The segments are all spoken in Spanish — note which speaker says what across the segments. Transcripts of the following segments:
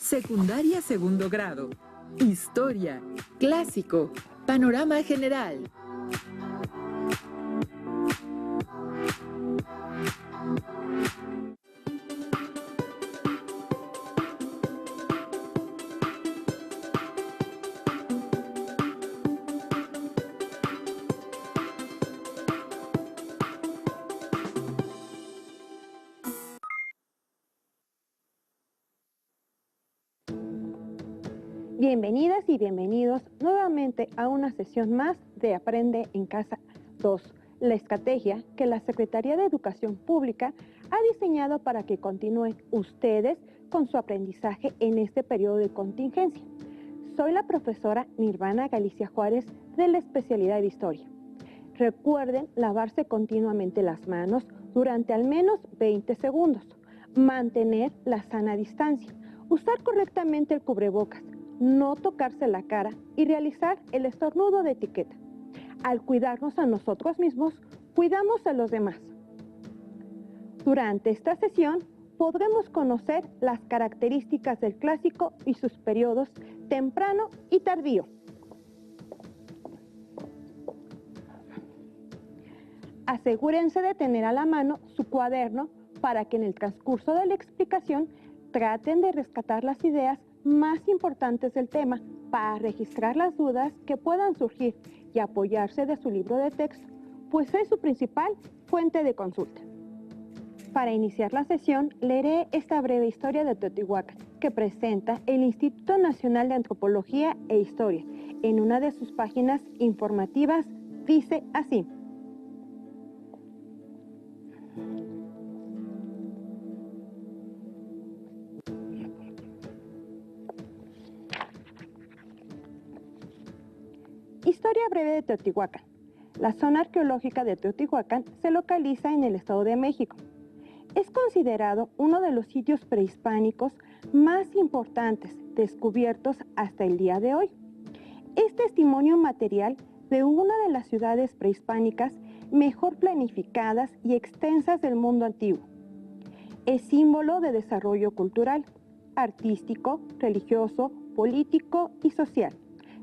Speaker 1: Secundaria segundo grado. Historia. Clásico. Panorama general.
Speaker 2: Bienvenidas y bienvenidos nuevamente a una sesión más de Aprende en Casa 2, la estrategia que la Secretaría de Educación Pública ha diseñado para que continúen ustedes con su aprendizaje en este periodo de contingencia. Soy la profesora Nirvana Galicia Juárez de la especialidad de Historia. Recuerden lavarse continuamente las manos durante al menos 20 segundos, mantener la sana distancia, usar correctamente el cubrebocas, no tocarse la cara y realizar el estornudo de etiqueta. Al cuidarnos a nosotros mismos, cuidamos a los demás. Durante esta sesión podremos conocer las características del clásico y sus periodos temprano y tardío. Asegúrense de tener a la mano su cuaderno para que en el transcurso de la explicación traten de rescatar las ideas más importantes del tema para registrar las dudas que puedan surgir y apoyarse de su libro de texto, pues es su principal fuente de consulta. Para iniciar la sesión, leeré esta breve historia de Teotihuacán que presenta el Instituto Nacional de Antropología e Historia. En una de sus páginas informativas dice así: Historia breve de Teotihuacán. La zona arqueológica de Teotihuacán se localiza en el Estado de México. Es considerado uno de los sitios prehispánicos más importantes descubiertos hasta el día de hoy. Es testimonio material de una de las ciudades prehispánicas mejor planificadas y extensas del mundo antiguo. Es símbolo de desarrollo cultural, artístico, religioso, político y social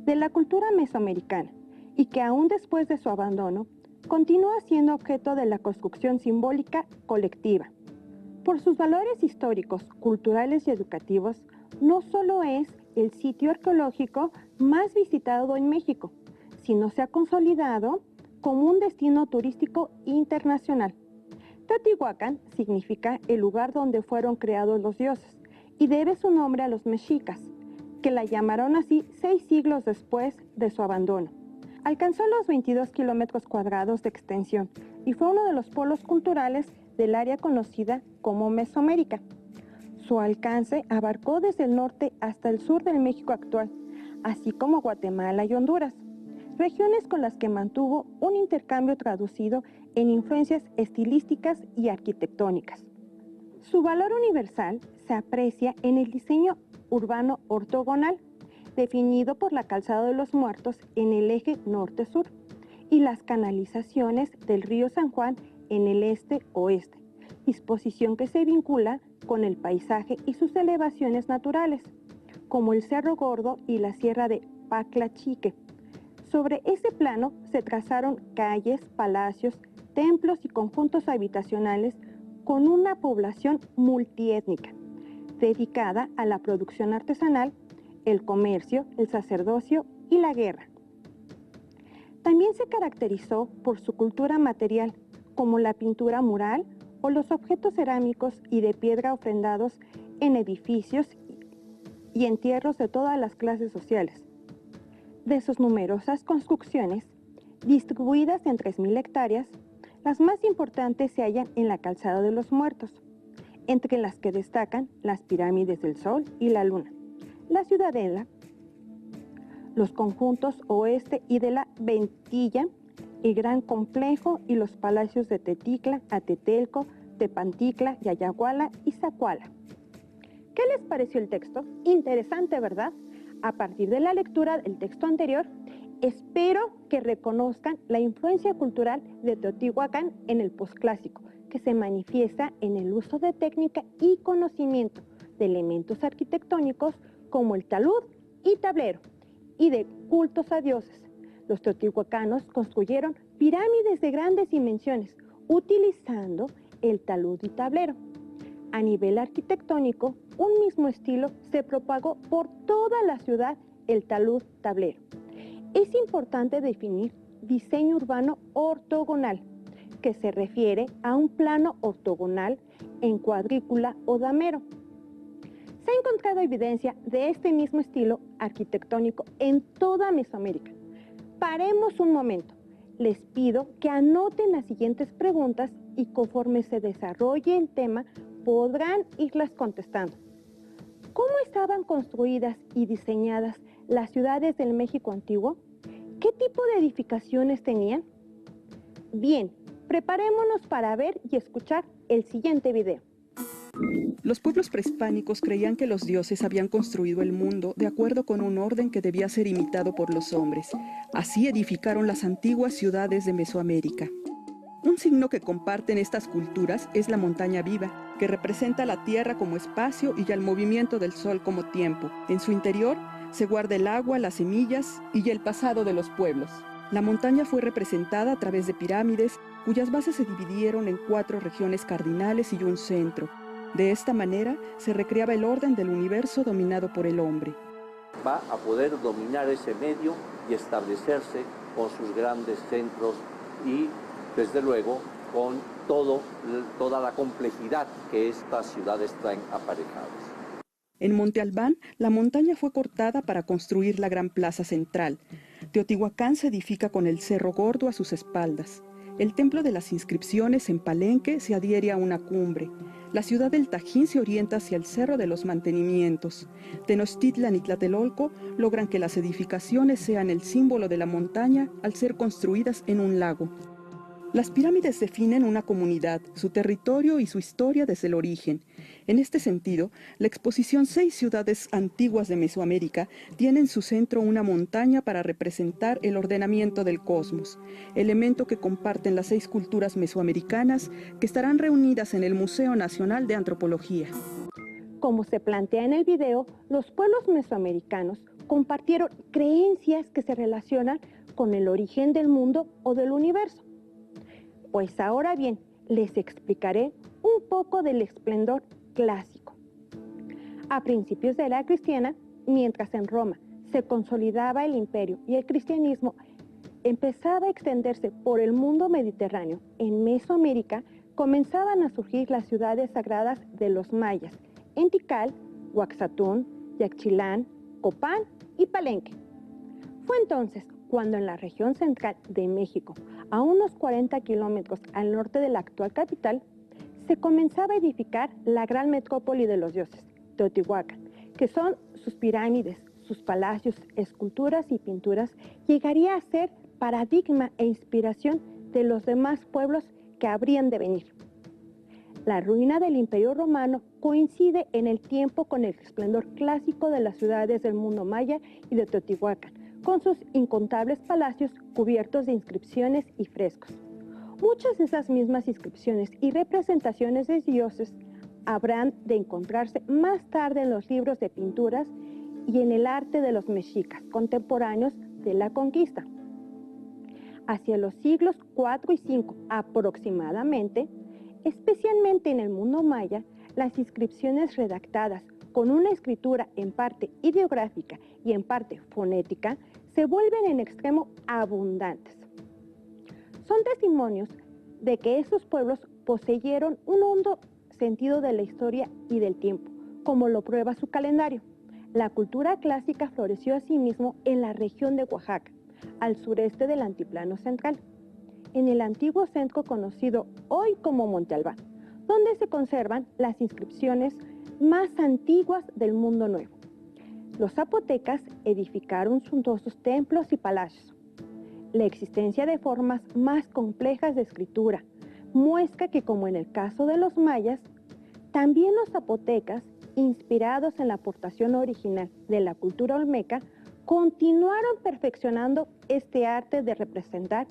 Speaker 2: de la cultura mesoamericana, y que aún después de su abandono, continúa siendo objeto de la construcción simbólica colectiva. Por sus valores históricos, culturales y educativos, no solo es el sitio arqueológico más visitado en México, sino se ha consolidado como un destino turístico internacional. Teotihuacán significa el lugar donde fueron creados los dioses y debe su nombre a los mexicas, que la llamaron así 6 siglos después de su abandono. Alcanzó los 22 kilómetros cuadrados de extensión y fue uno de los polos culturales del área conocida como Mesoamérica. Su alcance abarcó desde el norte hasta el sur del México actual, así como Guatemala y Honduras, regiones con las que mantuvo un intercambio traducido en influencias estilísticas y arquitectónicas. Su valor universal se aprecia en el diseño urbano ortogonal, definido por la calzada de los Muertos en el eje norte-sur y las canalizaciones del río San Juan en el este-oeste, disposición que se vincula con el paisaje y sus elevaciones naturales, como el Cerro Gordo y la Sierra de Paclachique. Sobre ese plano se trazaron calles, palacios, templos y conjuntos habitacionales con una población multiétnica, dedicada a la producción artesanal, el comercio, el sacerdocio y la guerra. También se caracterizó por su cultura material, como la pintura mural o los objetos cerámicos y de piedra ofrendados en edificios y entierros de todas las clases sociales. De sus numerosas construcciones, distribuidas en 3.000 hectáreas, las más importantes se hallan en la Calzada de los Muertos, entre las que destacan las pirámides del Sol y la Luna, la Ciudadela, los conjuntos oeste y de la Ventilla, el Gran Complejo y los palacios de Teticla, Atetelco, Tepanticla, Yayaguala y Zacuala. ¿Qué les pareció el texto? Interesante, ¿verdad? A partir de la lectura del texto anterior, espero que reconozcan la influencia cultural de Teotihuacán en el posclásico, que se manifiesta en el uso de técnica y conocimiento, de elementos arquitectónicos como el talud y tablero, y de cultos a dioses. Los teotihuacanos construyeron pirámides de grandes dimensiones, utilizando el talud y tablero. A nivel arquitectónico, un mismo estilo se propagó por toda la ciudad, el talud-tablero. Es importante definir diseño urbano ortogonal, que se refiere a un plano ortogonal en cuadrícula o damero. Se ha encontrado evidencia de este mismo estilo arquitectónico en toda Mesoamérica. Paremos un momento. Les pido que anoten las siguientes preguntas y conforme se desarrolle el tema podrán irlas contestando. ¿Cómo estaban construidas y diseñadas las ciudades del México antiguo? ¿Qué tipo de edificaciones tenían? Bien, preparémonos para ver y escuchar el siguiente video.
Speaker 3: Los pueblos prehispánicos creían que los dioses habían construido el mundo de acuerdo con un orden que debía ser imitado por los hombres. Así edificaron las antiguas ciudades de Mesoamérica. Un signo que comparten estas culturas es la montaña viva, que representa la tierra como espacio y el movimiento del sol como tiempo. En su interior se guarda el agua, las semillas y el pasado de los pueblos. La montaña fue representada a través de pirámides, cuyas bases se dividieron en 4 regiones cardinales y un centro. De esta manera se recreaba el orden del universo dominado por el hombre.
Speaker 4: Va a poder dominar ese medio y establecerse con sus grandes centros y, desde luego, con toda la complejidad que estas ciudades traen aparejadas.
Speaker 3: En Monte Albán, la montaña fue cortada para construir la gran plaza central. Teotihuacán se edifica con el Cerro Gordo a sus espaldas. El templo de las inscripciones en Palenque se adhiere a una cumbre. La ciudad del Tajín se orienta hacia el Cerro de los Mantenimientos. Tenochtitlan y Tlatelolco logran que las edificaciones sean el símbolo de la montaña al ser construidas en un lago. Las pirámides definen una comunidad, su territorio y su historia desde el origen. En este sentido, la exposición 6 ciudades antiguas de Mesoamérica tiene en su centro una montaña para representar el ordenamiento del cosmos, elemento que comparten las 6 culturas mesoamericanas que estarán reunidas en el Museo Nacional de Antropología.
Speaker 2: Como se plantea en el video, los pueblos mesoamericanos compartieron creencias que se relacionan con el origen del mundo o del universo. Pues ahora bien, les explicaré un poco del esplendor clásico. A principios de la era cristiana, mientras en Roma se consolidaba el imperio y el cristianismo empezaba a extenderse por el mundo mediterráneo, en Mesoamérica comenzaban a surgir las ciudades sagradas de los mayas, en Tikal, Huaxatún, Yaxchilán, Copán y Palenque. Fue entonces cuando en la región central de México, a unos 40 kilómetros al norte de la actual capital, se comenzaba a edificar la gran metrópoli de los dioses, Teotihuacán, que son sus pirámides, sus palacios, esculturas y pinturas, llegaría a ser paradigma e inspiración de los demás pueblos que habrían de venir. La ruina del Imperio Romano coincide en el tiempo con el esplendor clásico de las ciudades del mundo maya y de Teotihuacán, con sus incontables palacios cubiertos de inscripciones y frescos. Muchas de esas mismas inscripciones y representaciones de dioses habrán de encontrarse más tarde en los libros de pinturas y en el arte de los mexicas contemporáneos de la conquista. Hacia los siglos IV y V aproximadamente, especialmente en el mundo maya, las inscripciones redactadas con una escritura en parte ideográfica y en parte fonética, se vuelven en extremo abundantes. Son testimonios de que esos pueblos poseyeron un hondo sentido de la historia y del tiempo, como lo prueba su calendario. La cultura clásica floreció asimismo en la región de Oaxaca, al sureste del Altiplano Central, en el antiguo centro conocido hoy como Monte Albán, donde se conservan las inscripciones más antiguas del Mundo Nuevo. Los zapotecas edificaron suntuosos templos y palacios. La existencia de formas más complejas de escritura muestra que, como en el caso de los mayas, también los zapotecas, inspirados en la aportación original de la cultura olmeca, continuaron perfeccionando este arte de representar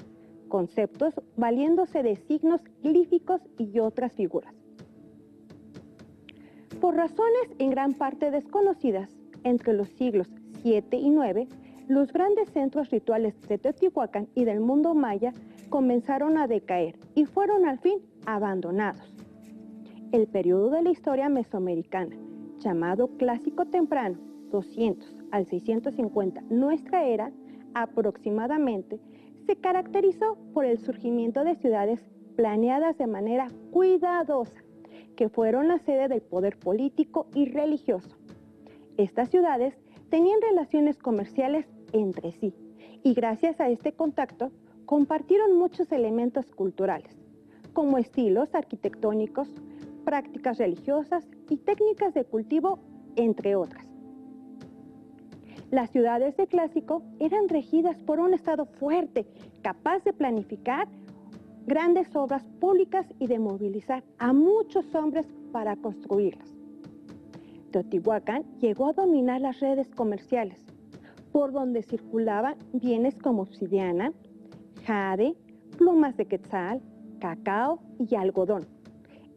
Speaker 2: conceptos valiéndose de signos glíficos y otras figuras. Por razones en gran parte desconocidas, entre los siglos 7 y 9, los grandes centros rituales de Teotihuacán y del mundo maya comenzaron a decaer y fueron al fin abandonados. El periodo de la historia mesoamericana, llamado Clásico Temprano, 200 al 650 nuestra era, aproximadamente, se caracterizó por el surgimiento de ciudades planeadas de manera cuidadosa, que fueron la sede del poder político y religioso. Estas ciudades tenían relaciones comerciales entre sí y gracias a este contacto compartieron muchos elementos culturales, como estilos arquitectónicos, prácticas religiosas y técnicas de cultivo, entre otras. Las ciudades de Clásico eran regidas por un Estado fuerte, capaz de planificar grandes obras públicas y de movilizar a muchos hombres para construirlas. Teotihuacán llegó a dominar las redes comerciales, por donde circulaban bienes como obsidiana, jade, plumas de quetzal, cacao y algodón.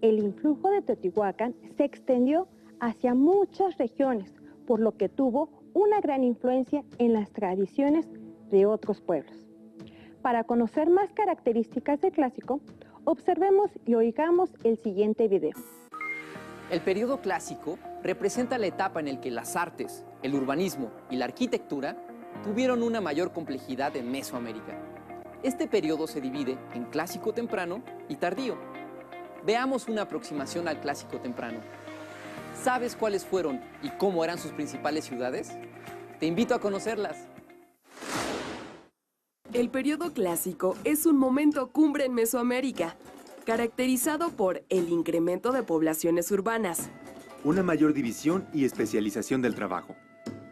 Speaker 2: El influjo de Teotihuacán se extendió hacia muchas regiones, por lo que tuvo una gran influencia en las tradiciones de otros pueblos. Para conocer más características del Clásico, observemos y oigamos el siguiente video.
Speaker 5: El periodo clásico representa la etapa en la que las artes, el urbanismo y la arquitectura tuvieron una mayor complejidad en Mesoamérica. Este periodo se divide en clásico temprano y tardío. Veamos una aproximación al clásico temprano. ¿Sabes cuáles fueron y cómo eran sus principales ciudades? Te invito a conocerlas.
Speaker 6: El periodo clásico es un momento cumbre en Mesoamérica, caracterizado por el incremento de poblaciones urbanas,
Speaker 7: una mayor división y especialización del trabajo,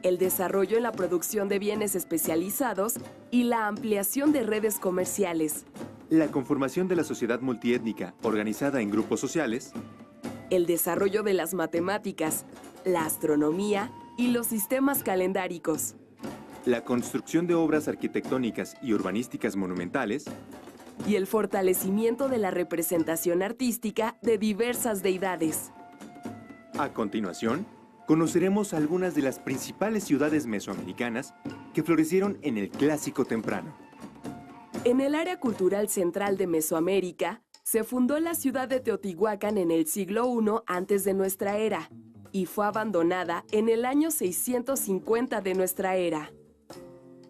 Speaker 6: el desarrollo en la producción de bienes especializados y la ampliación de redes comerciales,
Speaker 7: la conformación de la sociedad multiétnica organizada en grupos sociales,
Speaker 6: el desarrollo de las matemáticas, la astronomía y los sistemas calendáricos,
Speaker 7: la construcción de obras arquitectónicas y urbanísticas monumentales,
Speaker 6: y el fortalecimiento de la representación artística de diversas deidades.
Speaker 7: A continuación, conoceremos algunas de las principales ciudades mesoamericanas que florecieron en el Clásico Temprano.
Speaker 6: En el área cultural central de Mesoamérica, se fundó la ciudad de Teotihuacán en el siglo I antes de nuestra era y fue abandonada en el año 650 de nuestra era.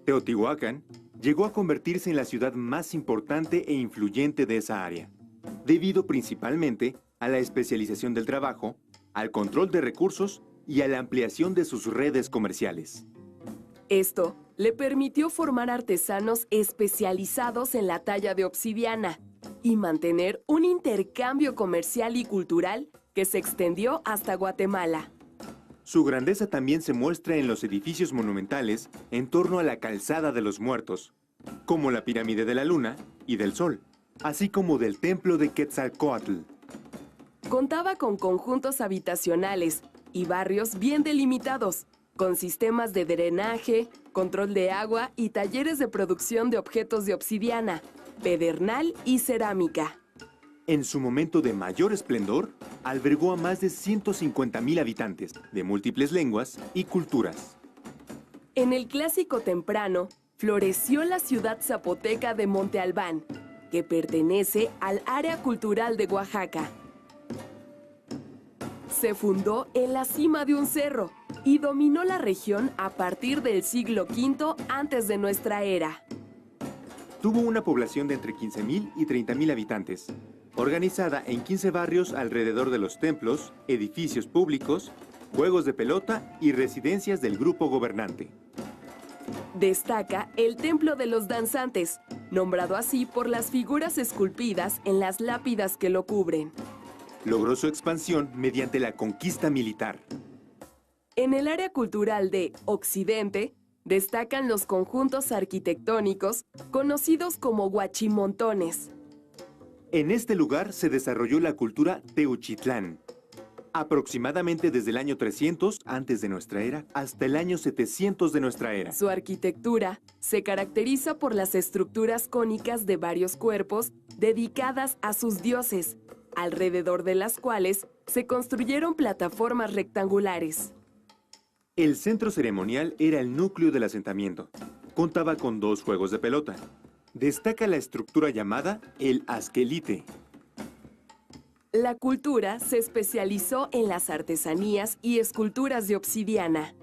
Speaker 7: Teotihuacán llegó a convertirse en la ciudad más importante e influyente de esa área, debido principalmente a la especialización del trabajo, al control de recursos y a la ampliación de sus redes comerciales.
Speaker 6: Esto le permitió formar artesanos especializados en la talla de obsidiana y mantener un intercambio comercial y cultural que se extendió hasta Guatemala.
Speaker 7: Su grandeza también se muestra en los edificios monumentales en torno a la Calzada de los Muertos, como la Pirámide de la Luna y del Sol, así como del Templo de Quetzalcóatl.
Speaker 6: Contaba con conjuntos habitacionales y barrios bien delimitados, con sistemas de drenaje, control de agua y talleres de producción de objetos de obsidiana, pedernal y cerámica.
Speaker 7: En su momento de mayor esplendor, albergó a más de 150,000 habitantes, de múltiples lenguas y culturas.
Speaker 6: En el Clásico Temprano, floreció la ciudad zapoteca de Monte Albán, que pertenece al área cultural de Oaxaca. Se fundó en la cima de un cerro y dominó la región a partir del siglo V antes de nuestra era.
Speaker 7: Tuvo una población de entre 15,000 y 30,000 habitantes, organizada en 15 barrios alrededor de los templos, edificios públicos, juegos de pelota y residencias del grupo gobernante.
Speaker 6: Destaca el Templo de los Danzantes, nombrado así por las figuras esculpidas en las lápidas que lo cubren.
Speaker 7: Logró su expansión mediante la conquista militar.
Speaker 6: En el área cultural de Occidente, destacan los conjuntos arquitectónicos conocidos como huachimontones.
Speaker 7: En este lugar se desarrolló la cultura Teuchitlán, aproximadamente desde el año 300 antes de nuestra era hasta el año 700 de nuestra era.
Speaker 6: Su arquitectura se caracteriza por las estructuras cónicas de varios cuerpos dedicadas a sus dioses, alrededor de las cuales se construyeron plataformas rectangulares.
Speaker 7: El centro ceremonial era el núcleo del asentamiento. Contaba con 2 juegos de pelota. Destaca la estructura llamada el asquelite.
Speaker 6: La cultura se especializó en las artesanías y esculturas de obsidiana.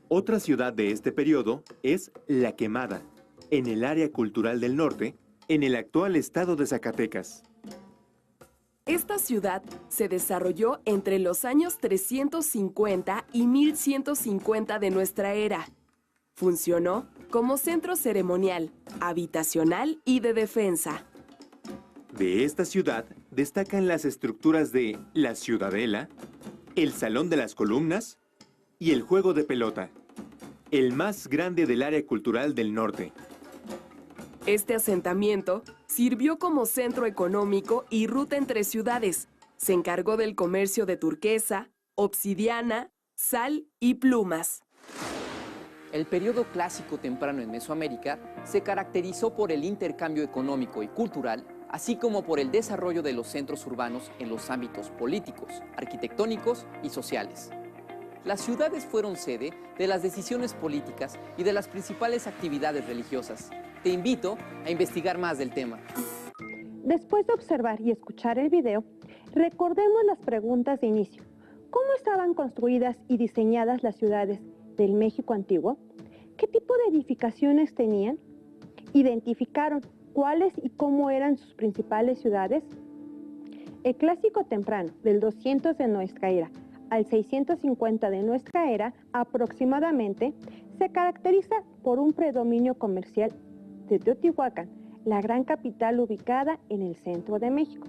Speaker 7: Otra ciudad de este periodo es La Quemada, en el área cultural del norte, en el actual estado de Zacatecas.
Speaker 6: Esta ciudad se desarrolló entre los años 350 y 1150 de nuestra era. Funcionó como centro ceremonial, habitacional y de defensa.
Speaker 7: De esta ciudad destacan las estructuras de la Ciudadela, el Salón de las Columnas y el Juego de Pelota, el más grande del área cultural del norte.
Speaker 6: Este asentamiento sirvió como centro económico y ruta entre ciudades. Se encargó del comercio de turquesa, obsidiana, sal y plumas.
Speaker 5: El periodo clásico temprano en Mesoamérica se caracterizó por el intercambio económico y cultural, así como por el desarrollo de los centros urbanos en los ámbitos políticos, arquitectónicos y sociales. Las ciudades fueron sede de las decisiones políticas y de las principales actividades religiosas. Te invito a investigar más del tema.
Speaker 2: Después de observar y escuchar el video, recordemos las preguntas de inicio. ¿Cómo estaban construidas y diseñadas las ciudades del México antiguo? ¿Qué tipo de edificaciones tenían? ¿Identificaron cuáles y cómo eran sus principales ciudades? El clásico temprano, del 200 de nuestra era al 650 de nuestra era, aproximadamente, se caracteriza por un predominio comercial de Teotihuacán, la gran capital ubicada en el centro de México.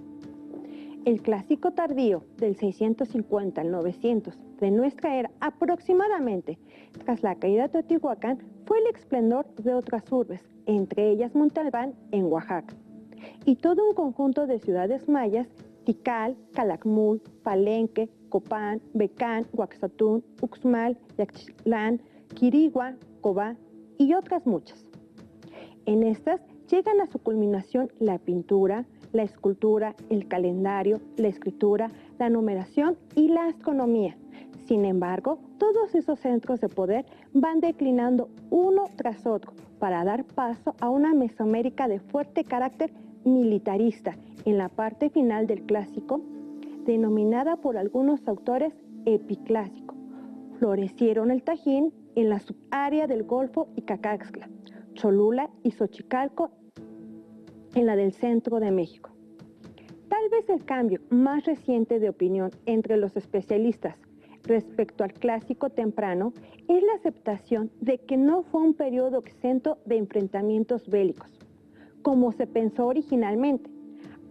Speaker 2: El clásico tardío, del 650 al 900 de nuestra era, aproximadamente, tras la caída de Teotihuacán, fue el esplendor de otras urbes, entre ellas Monte Albán, en Oaxaca, y todo un conjunto de ciudades mayas: Tikal, Calakmul, Palenque, Copán, Becán, Huaxatún, Uxmal, Yaxchilán, Quirigua, Cobá y otras muchas. En estas llegan a su culminación la pintura, la escultura, el calendario, la escritura, la numeración y la astronomía. Sin embargo, todos esos centros de poder van declinando uno tras otro para dar paso a una Mesoamérica de fuerte carácter militarista en la parte final del clásico, denominada por algunos autores epiclásico. Florecieron el Tajín en la subárea del Golfo y Cacaxtla, Cholula y Xochicalco en la del centro de México. Tal vez el cambio más reciente de opinión entre los especialistas respecto al clásico temprano es la aceptación de que no fue un periodo exento de enfrentamientos bélicos, como se pensó originalmente.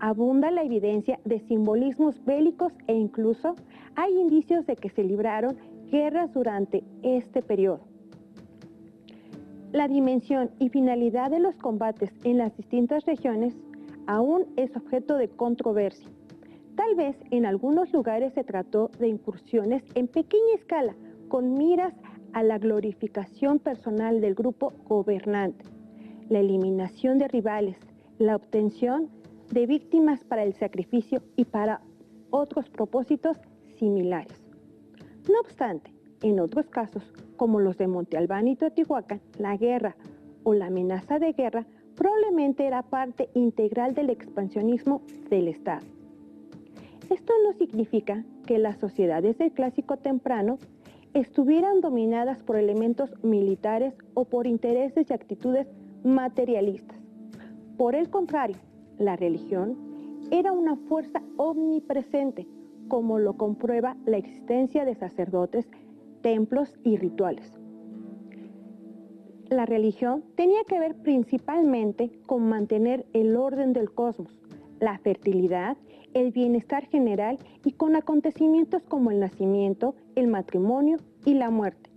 Speaker 2: Abunda la evidencia de simbolismos bélicos e incluso hay indicios de que se libraron guerras durante este periodo. La dimensión y finalidad de los combates en las distintas regiones aún es objeto de controversia. Tal vez en algunos lugares se trató de incursiones en pequeña escala con miras a la glorificación personal del grupo gobernante, la eliminación de rivales, la obtención de víctimas para el sacrificio y para otros propósitos similares. No obstante, en otros casos, como los de Monte Albán y Teotihuacán, la guerra o la amenaza de guerra probablemente era parte integral del expansionismo del Estado. Esto no significa que las sociedades del clásico temprano estuvieran dominadas por elementos militares o por intereses y actitudes materialistas. Por el contrario, la religión era una fuerza omnipresente, como lo comprueba la existencia de sacerdotes, templos y rituales. La religión tenía que ver principalmente con mantener el orden del cosmos, la fertilidad, el bienestar general y con acontecimientos como el nacimiento, el matrimonio y la muerte.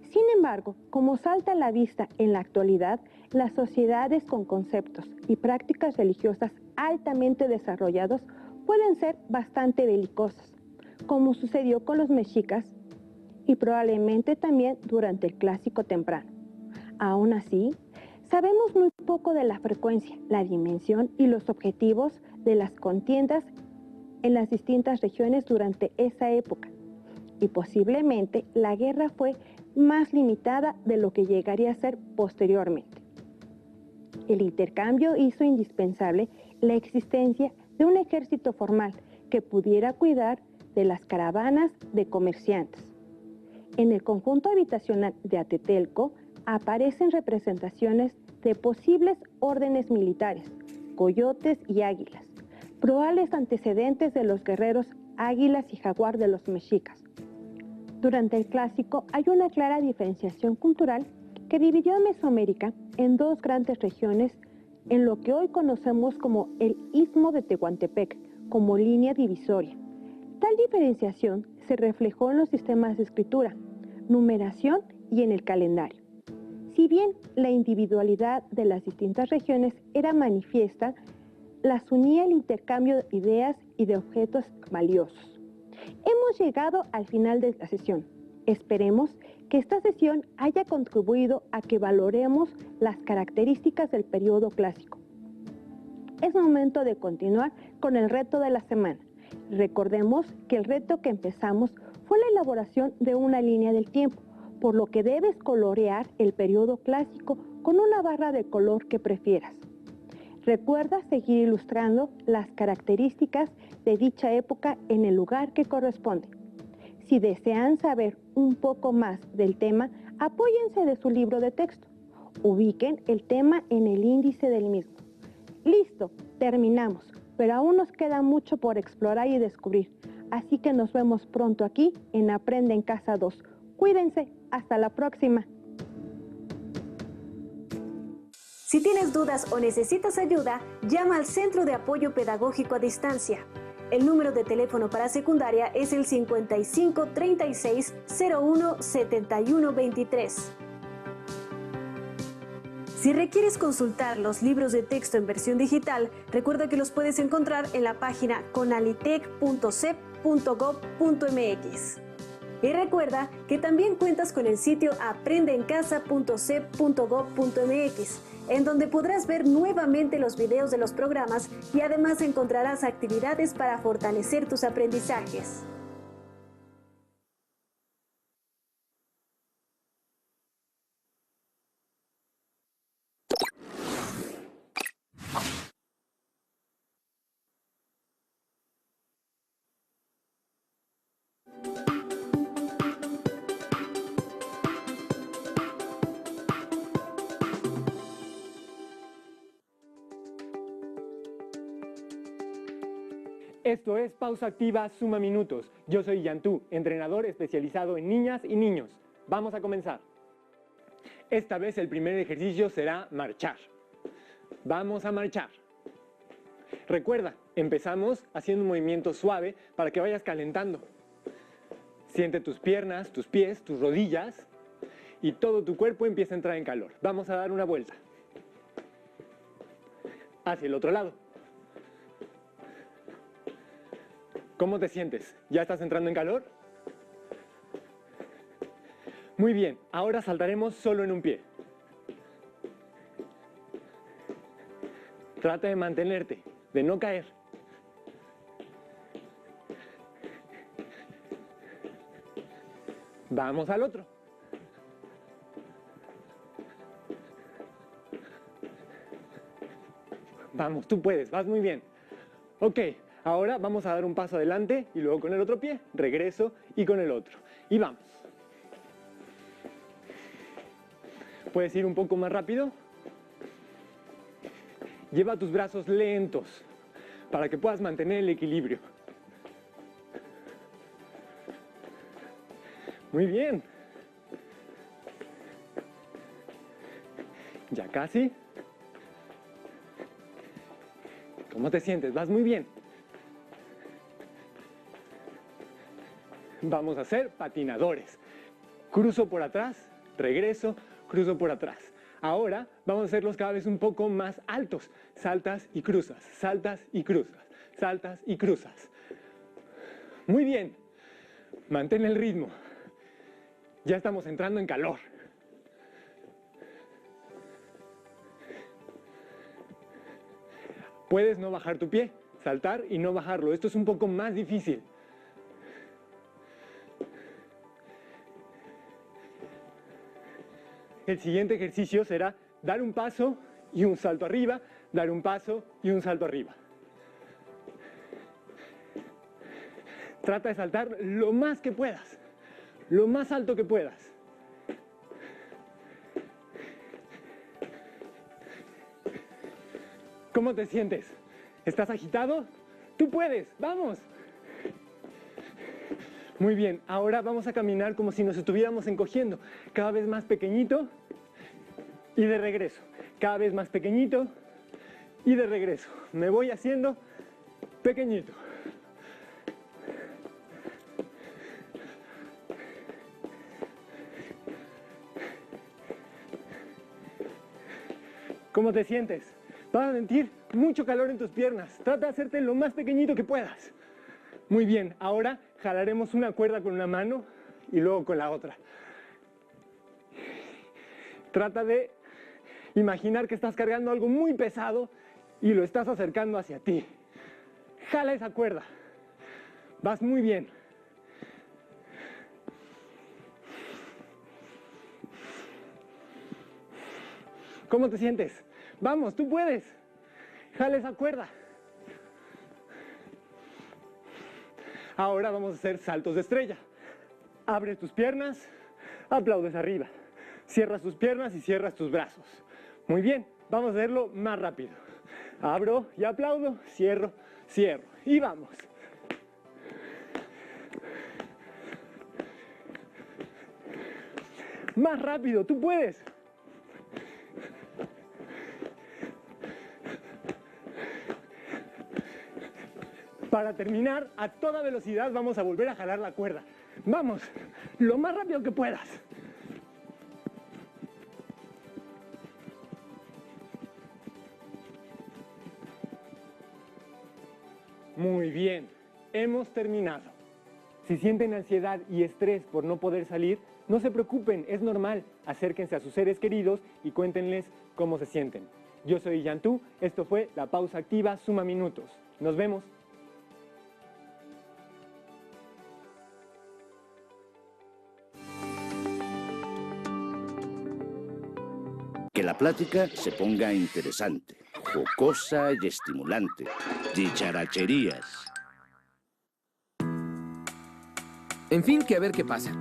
Speaker 2: Sin embargo, como salta a la vista en la actualidad, las sociedades con conceptos y prácticas religiosas altamente desarrollados pueden ser bastante belicosas, como sucedió con los mexicas y probablemente también durante el clásico temprano. Aún así, sabemos muy poco de la frecuencia, la dimensión y los objetivos de las contiendas en las distintas regiones durante esa época, y posiblemente la guerra fue más limitada de lo que llegaría a ser posteriormente. El intercambio hizo indispensable la existencia de un ejército formal que pudiera cuidar de las caravanas de comerciantes. En el conjunto habitacional de Atetelco aparecen representaciones de posibles órdenes militares, coyotes y águilas, probables antecedentes de los guerreros águilas y jaguar de los mexicas. Durante el Clásico hay una clara diferenciación cultural que dividió a Mesoamérica en dos grandes regiones en lo que hoy conocemos como el Istmo de Tehuantepec, como línea divisoria. Tal diferenciación se reflejó en los sistemas de escritura, numeración y en el calendario. Si bien la individualidad de las distintas regiones era manifiesta, las unía el intercambio de ideas y de objetos valiosos. Hemos llegado al final de la sesión. Esperemos que esta sesión haya contribuido a que valoremos las características del periodo clásico. Es momento de continuar con el reto de la semana. Recordemos que el reto que empezamos fue la elaboración de una línea del tiempo, por lo que debes colorear el periodo clásico con una barra de color que prefieras. Recuerda seguir ilustrando las características de dicha época en el lugar que corresponde. Si desean saber un poco más del tema, apóyense de su libro de texto. Ubiquen el tema en el índice del mismo. Listo, terminamos, pero aún nos queda mucho por explorar y descubrir. Así que nos vemos pronto aquí en Aprende en Casa 2. Cuídense, hasta la próxima.
Speaker 8: Si tienes dudas o necesitas ayuda, llama al Centro de Apoyo Pedagógico a Distancia. El número de teléfono para secundaria es el 55 36 01 71 23. Si requieres consultar los libros de texto en versión digital, recuerda que los puedes encontrar en la página conalitec.cep.gov.mx. Y recuerda que también cuentas con el sitio aprendeencasa.cep.gov.mx, en donde podrás ver nuevamente los videos de los programas y además encontrarás actividades para fortalecer tus aprendizajes.
Speaker 9: Esto es Pausa Activa Suma Minutos. Yo soy Yantú, entrenador especializado en niñas y niños. Vamos a comenzar. Esta vez el primer ejercicio será marchar. Vamos a marchar. Recuerda, empezamos haciendo un movimiento suave para que vayas calentando. Siente tus piernas, tus pies, tus rodillas y todo tu cuerpo empieza a entrar en calor. Vamos a dar una vuelta. Hacia el otro lado. ¿Cómo te sientes? ¿Ya estás entrando en calor? Muy bien, ahora saltaremos solo en un pie. Trata de mantenerte, de no caer. Vamos al otro. Vamos, tú puedes, vas muy bien. Ok. Ahora vamos a dar un paso adelante y luego con el otro pie, regreso y con el otro. Y vamos. ¿Puedes ir un poco más rápido? Lleva tus brazos lentos para que puedas mantener el equilibrio. Muy bien. Ya casi. ¿Cómo te sientes? Vas muy bien. Vamos a ser patinadores. Cruzo por atrás, regreso, cruzo por atrás. Ahora vamos a hacerlos cada vez un poco más altos. Saltas y cruzas, saltas y cruzas, saltas y cruzas. Muy bien. Mantén el ritmo. Ya estamos entrando en calor. Puedes no bajar tu pie. saltar y no bajarlo. Esto es un poco más difícil. El siguiente ejercicio será dar un paso y un salto arriba, dar un paso y un salto arriba. Trata de saltar lo más que puedas, lo más alto que puedas. ¿Cómo te sientes? ¿Estás agitado? ¡Tú puedes! ¡Vamos! Muy bien, ahora vamos a caminar como si nos estuviéramos encogiendo. Cada vez más pequeñito y de regreso. Cada vez más pequeñito y de regreso. Me voy haciendo pequeñito. ¿Cómo te sientes? Vas a sentir mucho calor en tus piernas. Trata de hacerte lo más pequeñito que puedas. Muy bien, ahora jalaremos una cuerda con una mano y luego con la otra. Trata de imaginar que estás cargando algo muy pesado y lo estás acercando hacia ti. Jala esa cuerda. Vas muy bien. ¿Cómo te sientes? Vamos, tú puedes. Jala esa cuerda. Ahora vamos a hacer saltos de estrella. Abres tus piernas, aplaudes arriba. Cierras tus piernas y cierras tus brazos. Muy bien, vamos a hacerlo más rápido. Abro y aplaudo, cierro, cierro. Y vamos. Más rápido, tú puedes. Para terminar, a toda velocidad vamos a volver a jalar la cuerda. Vamos, lo más rápido que puedas. Muy bien, hemos terminado. Si sienten ansiedad y estrés por no poder salir, no se preocupen, es normal. Acérquense a sus seres queridos y cuéntenles cómo se sienten. Yo soy Yantú, esto fue La Pausa Activa Suma Minutos. Nos vemos.
Speaker 10: Que la plática se ponga interesante, jocosa y estimulante. Dicharacherías.
Speaker 5: En fin, que a ver qué pasa.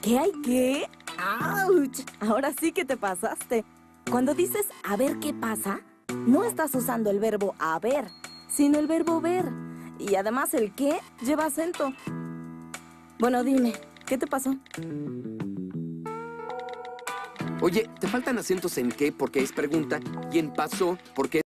Speaker 11: ¿Qué hay qué? ¡Auch! Ahora sí que te pasaste. Cuando dices a ver qué pasa, no estás usando el verbo haber, sino el verbo ver. Y además el qué lleva acento. Bueno, dime, ¿qué te pasó?
Speaker 12: Oye, te faltan acentos en qué porque es pregunta y en pasó porque